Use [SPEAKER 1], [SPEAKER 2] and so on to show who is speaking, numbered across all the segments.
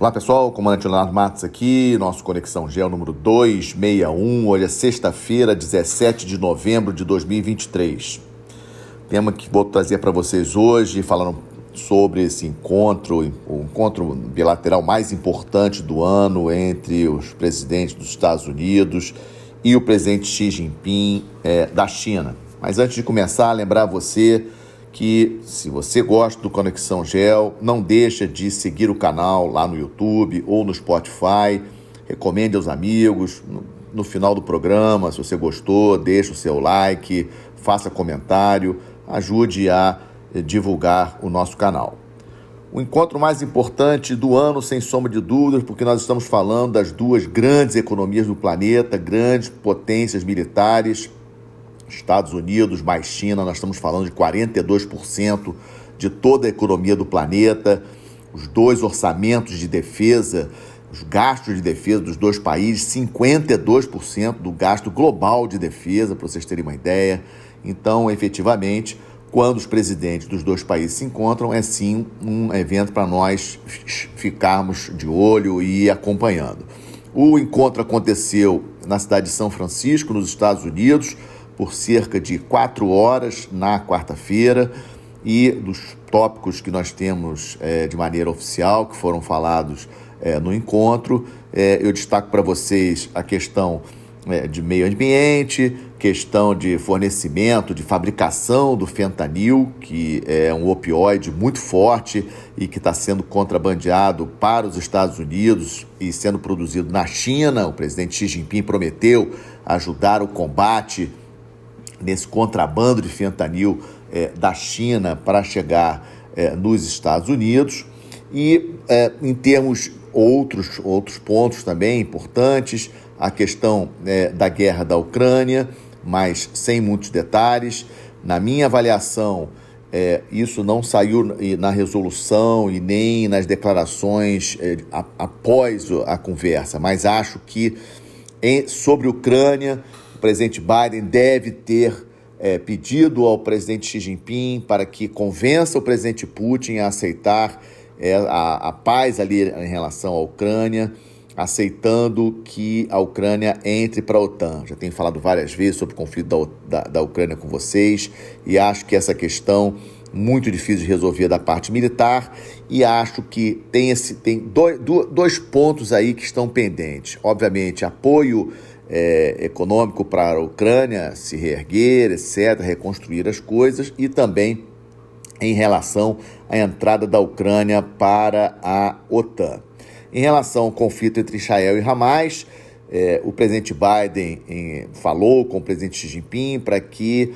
[SPEAKER 1] Olá pessoal, comandante Leonardo Matos aqui, nosso Conexão Geo número 261, hoje é sexta-feira, 17 de novembro de 2023. Tema que vou trazer para vocês hoje, falando sobre esse encontro, o encontro bilateral mais importante do ano entre os presidentes dos Estados Unidos e o presidente Xi Jinping da China. Mas antes de começar, lembrar você que se você gosta do Conexão Geo, não deixa de seguir o canal lá no YouTube ou no Spotify, recomende aos amigos. No final do programa, se você gostou, deixa o seu like, faça comentário, ajude a divulgar o nosso canal. O encontro mais importante do ano, sem sombra de dúvidas, porque nós estamos falando das duas grandes economias do planeta, grandes potências militares, Estados Unidos mais China. Nós estamos falando de 42% de toda a economia do planeta, os dois orçamentos de defesa, os gastos de defesa dos dois países, 52% do gasto global de defesa, para vocês terem uma ideia. Então, efetivamente, quando os presidentes dos dois países se encontram, é sim um evento para nós ficarmos de olho e ir acompanhando. O encontro aconteceu na cidade de São Francisco, nos Estados Unidos, por cerca de 4 horas na quarta-feira, e dos tópicos que nós temos de maneira oficial, que foram falados no encontro, eu destaco para vocês a questão de meio ambiente, questão de fornecimento, de fabricação do fentanil, que é um opioide muito forte e que está sendo contrabandeado para os Estados Unidos e sendo produzido na China. O presidente Xi Jinping prometeu ajudar o combate nesse contrabando de fentanil da China para chegar nos Estados Unidos. E em termos outros pontos também importantes, a questão da guerra da Ucrânia, mas sem muitos detalhes. Na minha avaliação, isso não saiu na resolução e nem nas declarações após a conversa, mas acho que sobre a Ucrânia, o presidente Biden deve ter pedido ao presidente Xi Jinping para que convença o presidente Putin a aceitar a paz ali em relação à Ucrânia, aceitando que a Ucrânia entre para a OTAN. Já tenho falado várias vezes sobre o conflito da Ucrânia com vocês, e acho que essa questão muito difícil de resolver da parte militar, e acho que tem dois pontos aí que estão pendentes. Obviamente, apoio econômico para a Ucrânia se reerguer, etc., reconstruir as coisas, e também em relação à entrada da Ucrânia para a OTAN. Em relação ao conflito entre Israel e Hamas, o presidente Biden falou com o presidente Xi Jinping para que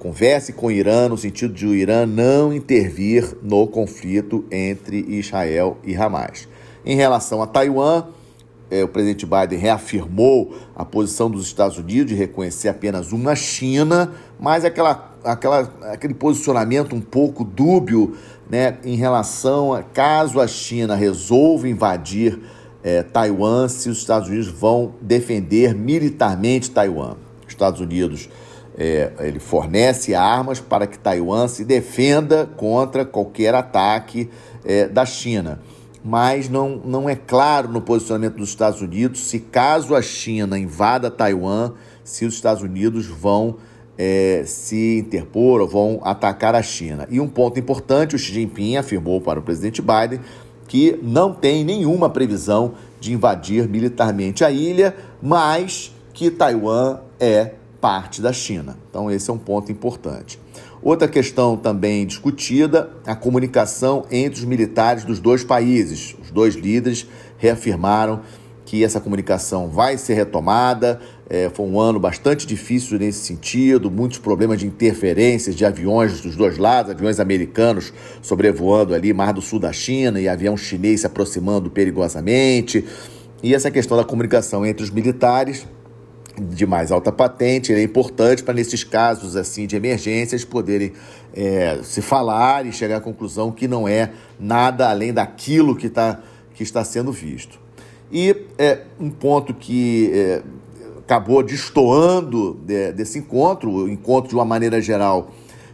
[SPEAKER 1] converse com o Irã, no sentido de o Irã não intervir no conflito entre Israel e Hamas. Em relação a Taiwan, o presidente Biden reafirmou a posição dos Estados Unidos de reconhecer apenas uma China, mas aquele posicionamento um pouco dúbio, né, em relação a caso a China resolva invadir Taiwan, se os Estados Unidos vão defender militarmente Taiwan. Os Estados Unidos ele fornece armas para que Taiwan se defenda contra qualquer ataque da China. Mas não é claro no posicionamento dos Estados Unidos se, caso a China invada Taiwan, se os Estados Unidos vão se interpor ou vão atacar a China. E um ponto importante, o Xi Jinping afirmou para o presidente Biden que não tem nenhuma previsão de invadir militarmente a ilha, mas que Taiwan é parte da China. Então esse é um ponto importante. Outra questão também discutida, a comunicação entre os militares dos dois países. Os dois líderes reafirmaram que essa comunicação vai ser retomada. Foi um ano bastante difícil nesse sentido, muitos problemas de interferências de aviões dos dois lados, aviões americanos sobrevoando ali Mar do Sul da China e avião chinês se aproximando perigosamente. E essa questão da comunicação entre os militares de mais alta patente é importante para, nesses casos assim de emergências, poderem se falar e chegar à conclusão que não é nada além daquilo que está sendo visto. E um ponto que acabou destoando desse encontro, o encontro de uma maneira geral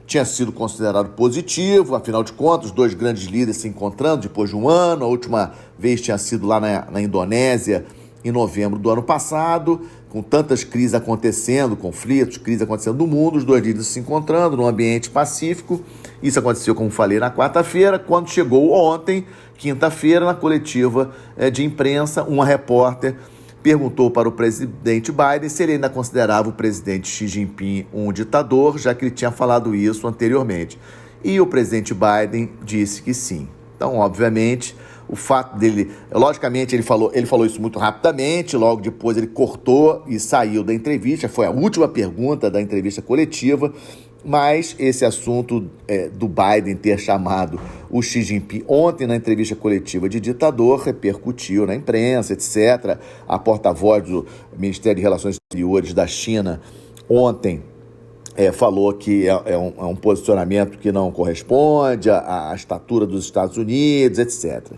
[SPEAKER 1] tinha sido considerado positivo, afinal de contas, os dois grandes líderes se encontrando depois de um ano. A última vez tinha sido lá na Indonésia, em novembro do ano passado, com tantas crises acontecendo, conflitos, crises acontecendo no mundo, os dois líderes se encontrando num ambiente pacífico. Isso aconteceu, como falei, na quarta-feira, quando chegou ontem, quinta-feira, na coletiva de imprensa, uma repórter perguntou para o presidente Biden se ele ainda considerava o presidente Xi Jinping um ditador, já que ele tinha falado isso anteriormente. E o presidente Biden disse que sim. Então, obviamente, o fato dele... Logicamente, ele falou isso muito rapidamente, logo depois ele cortou e saiu da entrevista. Foi a última pergunta da entrevista coletiva, mas esse assunto do Biden ter chamado o Xi Jinping ontem na entrevista coletiva de ditador repercutiu na imprensa, etc. A porta-voz do Ministério de Relações Exteriores da China ontem falou que é um posicionamento que não corresponde à estatura dos Estados Unidos, etc.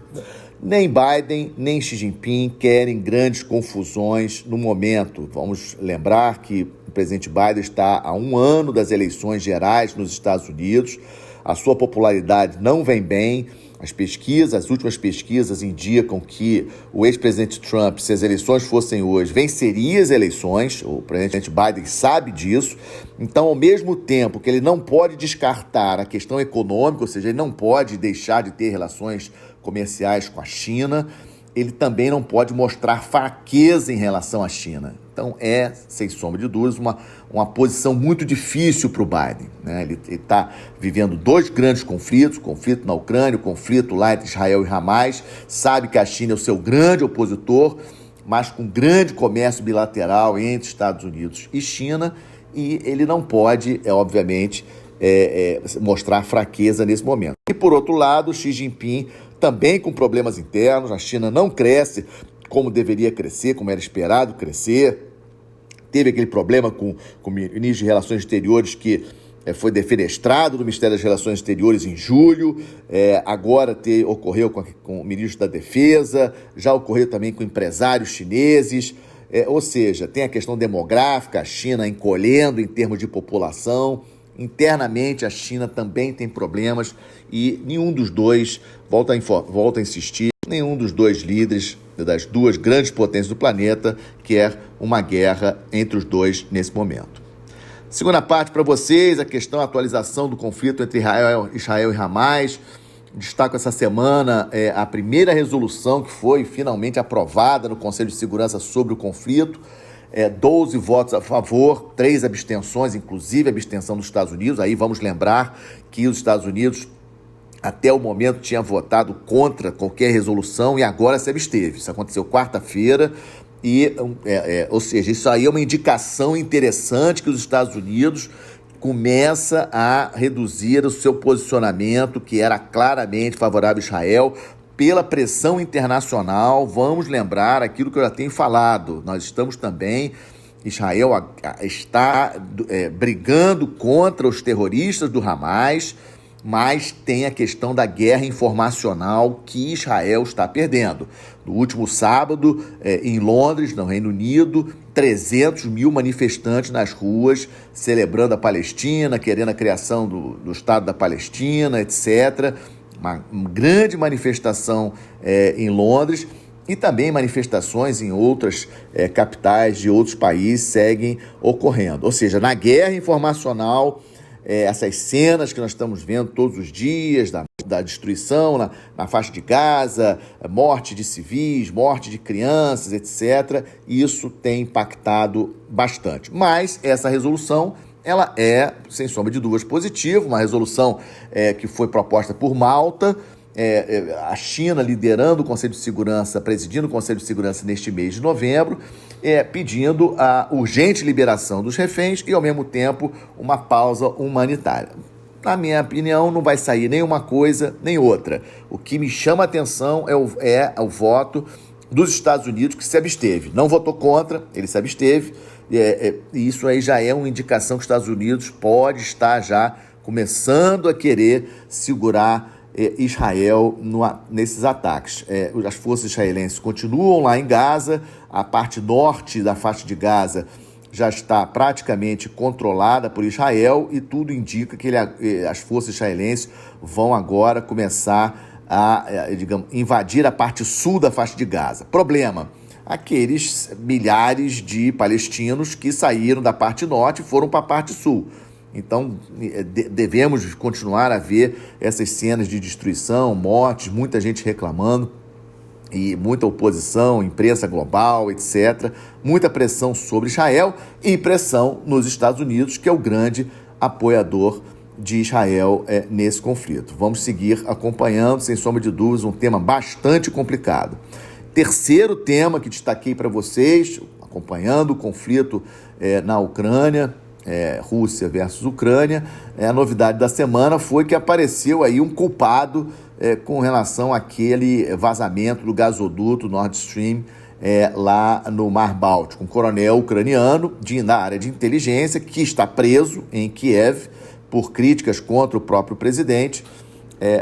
[SPEAKER 1] Nem Biden, nem Xi Jinping querem grandes confusões no momento. Vamos lembrar que o presidente Biden está há um ano das eleições gerais nos Estados Unidos. A sua popularidade não vem bem. As últimas pesquisas indicam que o ex-presidente Trump, se as eleições fossem hoje, venceria as eleições. O presidente Biden sabe disso. Então, ao mesmo tempo que ele não pode descartar a questão econômica, ou seja, ele não pode deixar de ter relações comerciais com a China, ele também não pode mostrar fraqueza em relação à China. Então, sem sombra de dúvidas, uma posição muito difícil para o Biden, né? Ele está vivendo dois grandes conflitos, o conflito na Ucrânia, o conflito lá entre Israel e Hamas. Sabe que a China é o seu grande opositor, mas com grande comércio bilateral entre Estados Unidos e China, e ele não pode, obviamente, mostrar fraqueza nesse momento. E, por outro lado, Xi Jinping também com problemas internos. A China não cresce como deveria crescer, como era esperado crescer. Teve aquele problema com o ministro de Relações Exteriores que foi defenestrado do Ministério das Relações Exteriores em julho. Agora ocorreu com o ministro da Defesa, já ocorreu também com empresários chineses. Ou seja, tem a questão demográfica, a China encolhendo em termos de população. Internamente, a China também tem problemas e nenhum dos dois, volta a insistir, nenhum dos dois líderes das duas grandes potências do planeta quer uma guerra entre os dois nesse momento. Segunda parte para vocês, a atualização do conflito entre Israel e Hamas. Destaco essa semana a primeira resolução que foi finalmente aprovada no Conselho de Segurança sobre o conflito. 12 votos a favor, 3 abstenções, inclusive a abstenção dos Estados Unidos. Aí vamos lembrar que os Estados Unidos, até o momento, tinha votado contra qualquer resolução e agora se absteve. Isso aconteceu quarta-feira ou seja, isso aí é uma indicação interessante que os Estados Unidos começa a reduzir o seu posicionamento, que era claramente favorável a Israel, pela pressão internacional. Vamos lembrar aquilo que eu já tenho falado. Nós estamos também... Israel está brigando contra os terroristas do Hamas, mas tem a questão da guerra informacional que Israel está perdendo. No último sábado, em Londres, no Reino Unido, 300 mil manifestantes nas ruas, celebrando a Palestina, querendo a criação do Estado da Palestina, etc., uma grande manifestação em Londres, e também manifestações em outras capitais de outros países seguem ocorrendo. Ou seja, na guerra informacional, essas cenas que nós estamos vendo todos os dias, da destruição na faixa de Gaza, morte de civis, morte de crianças, etc., isso tem impactado bastante. Mas essa resolução, ela é, sem sombra de dúvidas, positiva, uma resolução que foi proposta por Malta, a China liderando o Conselho de Segurança, presidindo o Conselho de Segurança neste mês de novembro, pedindo a urgente liberação dos reféns e, ao mesmo tempo, uma pausa humanitária. Na minha opinião, não vai sair nem uma coisa nem outra. O que me chama a atenção é o voto dos Estados Unidos, que se absteve. Não votou contra, ele se absteve. E isso aí já é uma indicação que os Estados Unidos pode estar já começando a querer segurar Israel nesses ataques. As forças israelenses continuam lá em Gaza, a parte norte da faixa de Gaza já está praticamente controlada por Israel e tudo indica que as forças israelenses vão agora começar digamos, invadir a parte sul da faixa de Gaza. Problema: aqueles milhares de palestinos que saíram da parte norte e foram para a parte sul. Então, devemos continuar a ver essas cenas de destruição, mortes, muita gente reclamando, e muita oposição, imprensa global, etc. Muita pressão sobre Israel e pressão nos Estados Unidos, que é o grande apoiador de Israel nesse conflito. Vamos seguir acompanhando, sem sombra de dúvidas, um tema bastante complicado. Terceiro tema que destaquei para vocês, acompanhando o conflito na Ucrânia, Rússia versus Ucrânia, a novidade da semana foi que apareceu aí um culpado com relação àquele vazamento do gasoduto Nord Stream lá no Mar Báltico. Um coronel ucraniano da área de inteligência que está preso em Kiev por críticas contra o próprio presidente.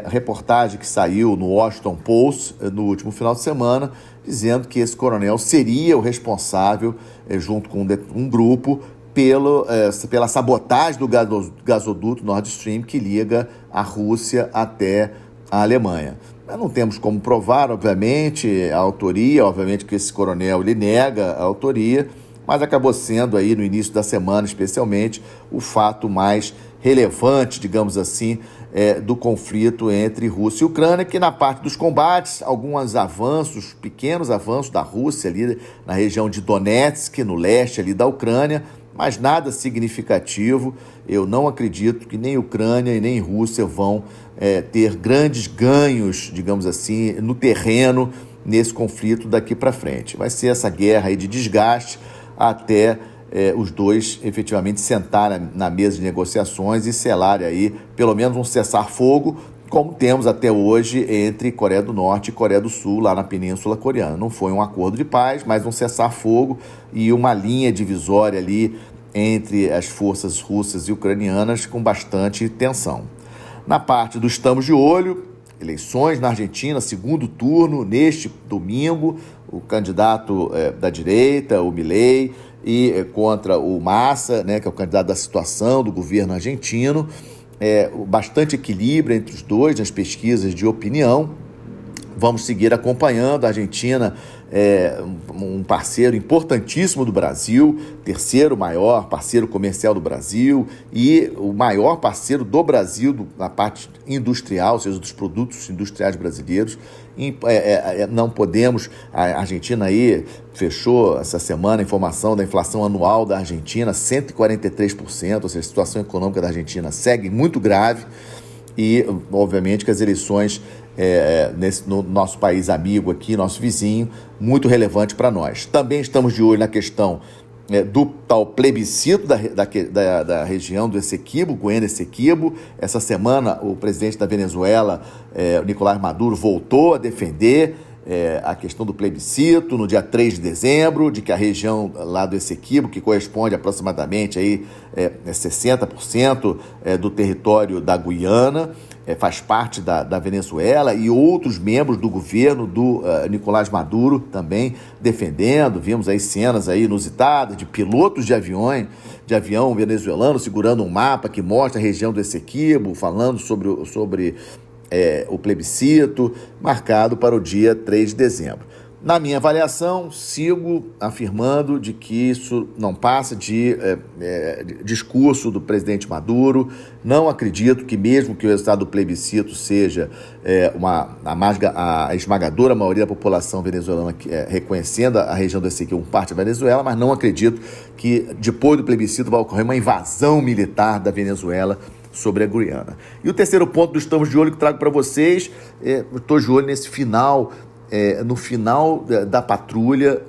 [SPEAKER 1] Reportagem que saiu no Washington Post no último final de semana, dizendo que esse coronel seria o responsável, junto com um grupo, pela sabotagem do gasoduto Nord Stream que liga a Rússia até a Alemanha. Mas não temos como provar, obviamente, a autoria, obviamente que esse coronel ele nega a autoria, mas acabou sendo aí no início da semana, especialmente, o fato mais relevante, digamos assim, do conflito entre Rússia e Ucrânia, que na parte dos combates, alguns avanços, pequenos avanços da Rússia ali na região de Donetsk, no leste ali da Ucrânia, mas nada significativo. Eu não acredito que nem Ucrânia e nem Rússia vão ter grandes ganhos, digamos assim, no terreno nesse conflito daqui para frente. Vai ser essa guerra aí de desgaste até os dois efetivamente sentarem na mesa de negociações e selarem aí pelo menos um cessar-fogo, como temos até hoje entre Coreia do Norte e Coreia do Sul, lá na Península Coreana. Não foi um acordo de paz, mas um cessar-fogo e uma linha divisória ali entre as forças russas e ucranianas com bastante tensão. Na parte do estamos de olho, eleições na Argentina, segundo turno, neste domingo, o candidato da direita, o Milei, e contra o Massa, né, que é o candidato da situação do governo argentino. Bastante equilíbrio entre os dois nas pesquisas de opinião. Vamos seguir acompanhando. A Argentina um parceiro importantíssimo do Brasil, terceiro maior parceiro comercial do Brasil e o maior parceiro do Brasil na parte industrial, ou seja, dos produtos industriais brasileiros. Não podemos, a Argentina aí fechou essa semana a informação da inflação anual da Argentina, 143%, ou seja, a situação econômica da Argentina segue muito grave e, obviamente, que as eleições no nosso país amigo aqui, nosso vizinho, muito relevante para nós. Também estamos de olho na questão do tal plebiscito da região do Essequibo, Guiana-Essequibo. Essa semana, o presidente da Venezuela, Nicolás Maduro, voltou a defender a questão do plebiscito no dia 3 de dezembro, de que a região lá do Essequibo, que corresponde aproximadamente aí, 60% do território da Guiana, faz parte da Venezuela, e outros membros do governo do Nicolás Maduro também defendendo. Vimos aí cenas aí inusitadas de pilotos de avião venezuelano segurando um mapa que mostra a região do Essequibo, falando sobre o plebiscito marcado para o dia 3 de dezembro. Na minha avaliação, sigo afirmando de que isso não passa de discurso do presidente Maduro. Não acredito que, mesmo que o resultado do plebiscito seja a esmagadora maioria da população venezuelana reconhecendo a região do Essequibo como parte da Venezuela, mas não acredito que depois do plebiscito vai ocorrer uma invasão militar da Venezuela sobre a Guiana. E o terceiro ponto do Estamos de Olho que trago para vocês, estou de olho nesse final, no final da patrulha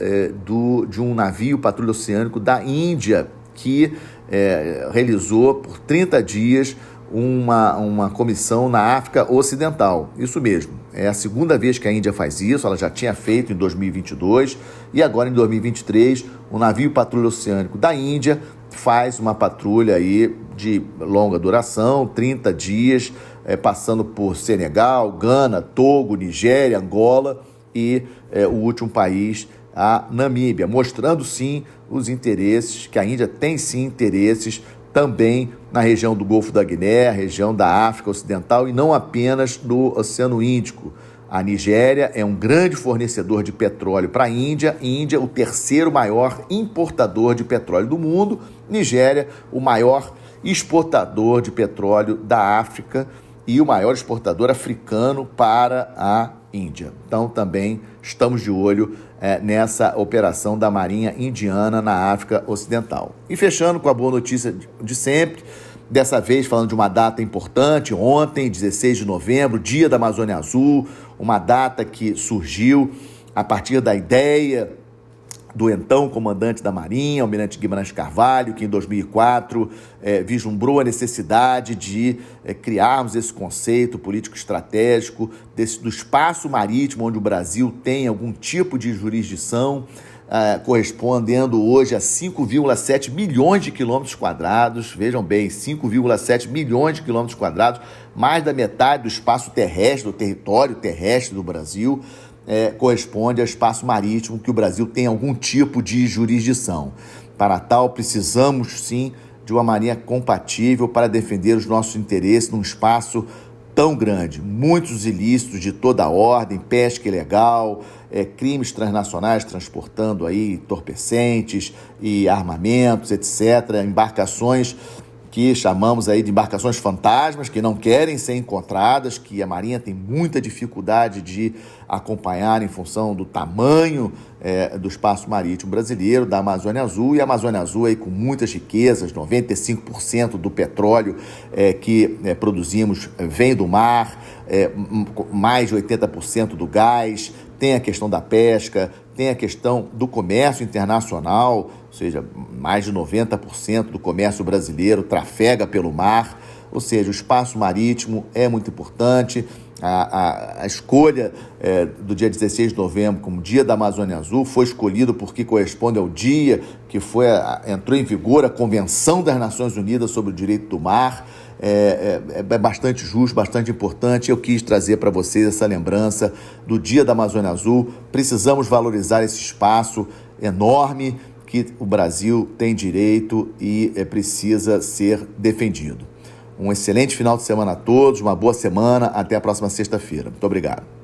[SPEAKER 1] de um navio patrulha oceânico da Índia que realizou por 30 dias uma comissão na África Ocidental. Isso mesmo, é a segunda vez que a Índia faz isso. Ela já tinha feito em 2022 e agora em 2023 o navio patrulha oceânico da Índia faz uma patrulha aí de longa duração, 30 dias, passando por Senegal, Gana, Togo, Nigéria, Angola e o último país a Namíbia, mostrando sim os interesses, que a Índia tem sim interesses também na região do Golfo da Guiné, região da África Ocidental e não apenas no Oceano Índico. A Nigéria é um grande fornecedor de petróleo para a Índia, o terceiro maior importador de petróleo do mundo, Nigéria, o maior exportador de petróleo da África e o maior exportador africano para a Índia. Então também estamos de olho nessa operação da Marinha Indiana na África Ocidental. E fechando com a boa notícia de sempre, dessa vez falando de uma data importante, ontem, 16 de novembro, Dia da Amazônia Azul, uma data que surgiu a partir da ideia do então comandante da Marinha, Almirante Guimarães Carvalho, que em 2004 vislumbrou a necessidade de criarmos esse conceito político-estratégico do espaço marítimo onde o Brasil tem algum tipo de jurisdição, correspondendo hoje a 5,7 milhões de quilômetros quadrados, vejam bem, 5,7 milhões de quilômetros quadrados, mais da metade do espaço terrestre, do território terrestre do Brasil, corresponde ao espaço marítimo que o Brasil tem algum tipo de jurisdição. Para tal, precisamos sim de uma marinha compatível para defender os nossos interesses num espaço tão grande. Muitos ilícitos de toda a ordem, pesca ilegal, crimes transnacionais transportando aí entorpecentes e armamentos, etc., embarcações que chamamos aí de embarcações fantasmas, que não querem ser encontradas, que a Marinha tem muita dificuldade de acompanhar em função do tamanho do espaço marítimo brasileiro, da Amazônia Azul, e a Amazônia Azul aí com muitas riquezas, 95% do petróleo que produzimos vem do mar, mais de 80% do gás, tem a questão da pesca, tem a questão do comércio internacional, ou seja, mais de 90% do comércio brasileiro trafega pelo mar, ou seja, o espaço marítimo é muito importante. A escolha do dia 16 de novembro como Dia da Amazônia Azul foi escolhido porque corresponde ao dia que entrou em vigor a Convenção das Nações Unidas sobre o Direito do Mar. É bastante justo, bastante importante. Eu quis trazer para vocês essa lembrança do Dia da Amazônia Azul. Precisamos valorizar esse espaço enorme que o Brasil tem direito e precisa ser defendido. Um excelente final de semana a todos, uma boa semana, até a próxima sexta-feira. Muito obrigado.